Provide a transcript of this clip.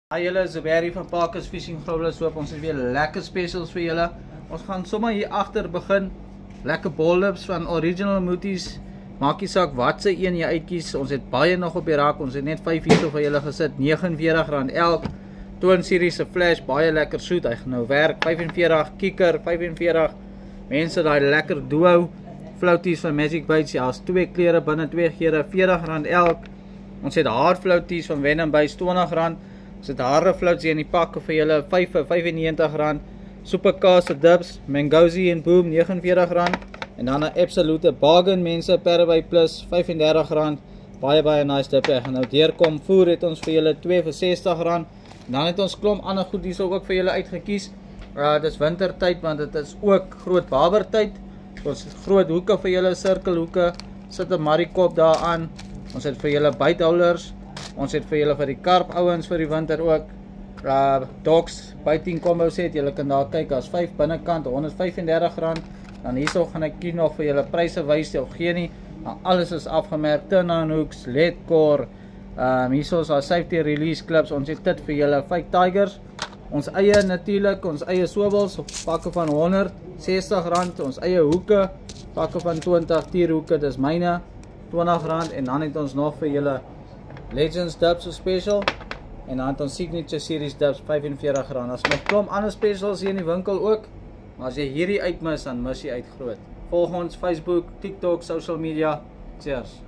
Hi julle, Zuberi van Parkers Fishing Growlers hoop ons het weer lekker specials vir julle. Ons gaan sommer hier agter begin. Lekker bollips van Original Moties. Maak nie saak wat se een jy uitkies. Ons het baie nog op die raak. Ons het net 5 hier vir julle gesit. R49 elk. Twin Series se flash, baie lekker soet. Hy gaan nou werk. 45 kikker, 45. Mense daai lekker duo flouties van Magic Baits. Ja, as 2 kleure binne 2 geure, R40 elk. Ons het hard flouties van Venom Baits, R20. Ons het harde flouts hier in die pakke vir julle, R95. Supercast dubs, Mangozi en Boom, R49. En dan 'n absolute bargain mense, Paraby Plus, R35. Baie nice dip. Ek gaan nou deurkom. Voer het ons vir julle 2 vir R60. En dan het ons klomp ander goed hier ook vir julle uitgekies. Dit is wintertyd, want dit is ook groot babertyd. Ons het groot hoeke vir julle, sirkelhoeke. Sit 'n marikop daaraan. Ons het vir julle bythouders. Ons het vir julle vir die karp ouens vir die winter ook. Dogs biting combo set. Julle kan daar kyk, as 5 binnekant, R135. Dan hierso gaan ek hier nog vir julle pryse wys of gee nie. Alles is afgemerk. Turn-on hooks, lead core. Hierso is our safety release clips. Ons het dit vir julle Fake Tigers. Ons eie natuurlik, ons eie swivels, pakke van R160. Ons eie hoeke, pakke van 20 tierhoeke, dis myne, R20. En dan het ons nog vir julle Legends dubs so special. En dan het ons Signature Series dubs R45. As nog klomp ander specials hier in die winkel ook. Maar as jy hierdie uitmis, dan mis jy uit groot. Volg ons Facebook, TikTok, social media. Cheers.